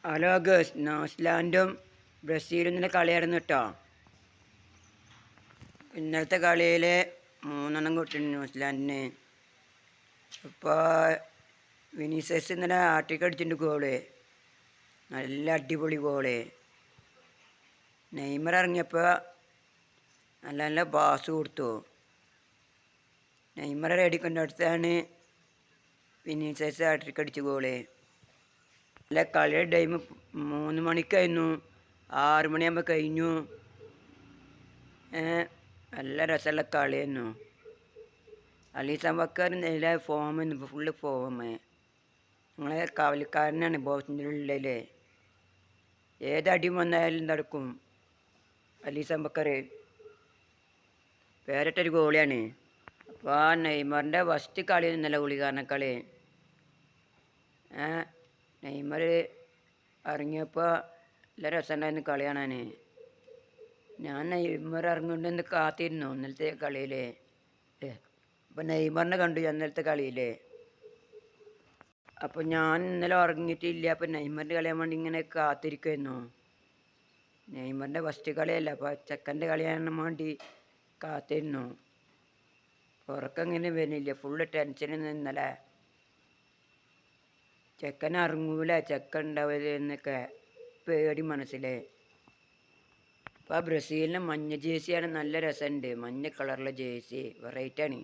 Hello guys, ന്യൂസിലാൻഡും ബ്രസീലും ഇന്നലെ കളിയായിരുന്നു കേട്ടോ. ഇന്നലത്തെ കളിയിൽ 3 കിട്ടി ന്യൂസിലാൻഡിന്. ഇപ്പോൾ വിനീഷ്യസ് ഇന്നലെ ഹാട്രിക്ക് അടിച്ചിട്ടുണ്ട്, ഗോള്, നല്ല അടിപൊളി ഗോള്. നെയ്മർ ഇറങ്ങിയപ്പോൾ നല്ല നല്ല പാസ് കൊടുത്തു. നെയ്മർ റെഡിക്കൊണ്ട അടുത്താണ് വിനീഷ്യസ് ഹാട്രിക്ക് അടിച്ച ഗോള്. അല്ല, കളിയുടെ ടൈം 3 മണിക്കായിരുന്നു, 6 മണിയാകുമ്പോൾ കഴിഞ്ഞു. നല്ല രസമുള്ള കളിയായിരുന്നു. അലീസ ബക്കർ നല്ല ഫോമായിരുന്നു, ഫുള്ള് ഫോം. നിങ്ങളെ കാവലിക്കാരനാണ് ബോക്സിൻ്റെ ഉള്ളിൽ, ഏതടിയും വന്നാലും തടുക്കും. അലീസ ബക്കർ പേരിട്ടൊരു ഗോളിയാണ്. അപ്പോൾ ആ നെയ്മറിൻ്റെ ഫസ്റ്റ് കളി ഇന്നലെ കളി. നെയ്മർ ഇറങ്ങിയപ്പോൾ നല്ല രസമുണ്ടായിരുന്നു കളി കാണാൻ. ഞാൻ നെയ്മർ ഇറങ്ങുന്നുണ്ടെന്ന് കാത്തിരുന്നു ഇന്നലത്തെ കളിയിൽ. അപ്പോൾ നെയ്മറിനെ കണ്ടു ഇന്നലത്തെ കളിയിൽ. അപ്പോൾ ഞാൻ ഇന്നലെ ഉറങ്ങിയിട്ടില്ല, അപ്പോൾ നെയ്മറിൻ്റെ കളിയാൻ വേണ്ടി ഇങ്ങനെ കാത്തിരിക്കുമായിരുന്നു. നെയ്മറിൻ്റെ ഫസ്റ്റ് കളിയല്ല, അപ്പോൾ ചെക്കൻ്റെ കളിയാൻ വേണ്ടി കാത്തിരുന്നു. ഉറക്കം ഇങ്ങനെ വരുന്നില്ല, ഫുള്ള് ടെൻഷനിൽ ഇന്നലെ. ചെക്കൻ ഇറങ്ങൂല, ചെക്കൻ ഉണ്ടാവില്ല എന്നൊക്കെ പേടി മനസ്സിൽ. അപ്പോൾ ബ്രസീലിന് മഞ്ഞ ജേഴ്സിയാണ്, നല്ല രസമുണ്ട്. മഞ്ഞ കളറിലെ ജേഴ്സി വെറൈറ്റിയാണ്.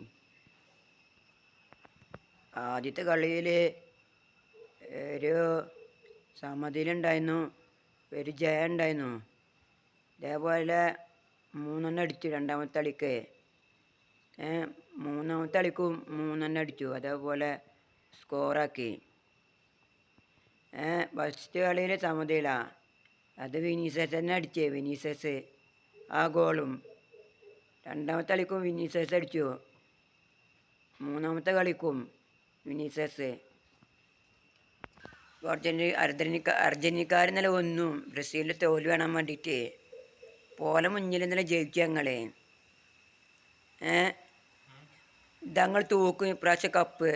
ആദ്യത്തെ കളിയിൽ ഒരു സമനിലയുണ്ടായിരുന്നു, ഒരു ജയം ഉണ്ടായിരുന്നു. ഇതേപോലെ 3 അടിച്ചു രണ്ടാമത്തെ കളിക്ക്. 3-ാമത്തെ കളിക്കും 3 അടിച്ചു, അതേപോലെ സ്കോറാക്കി. ഫസ്റ്റ് കളിയിൽ സമനില, അത് വിനീഷ്യസ് തന്നെ അടിച്ചേ. വിനീഷ്യസ് ആ ഗോളും. രണ്ടാമത്തെ കളിക്കും വിനീഷ്യസ് അടിച്ചു, 3-ാമത്തെ കളിക്കും വിനീഷ്യസ്. അർജന്റീനക്കാർ ഇന്നലെ ഒന്നും ബ്രസീലിൽ തോൽവി കാണാൻ വേണ്ടിയിട്ട് പോലെ മുന്നിൽ ഇന്നലെ ജയിച്ചു ഞങ്ങൾ. ഇതങ്ങൾ തൂക്കും ഇപ്രാവശ്യം കപ്പ്.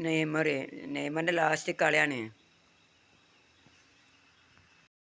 നെയ്മറിൻ്റെ ലാസ്റ്റ് കളിയാണ്.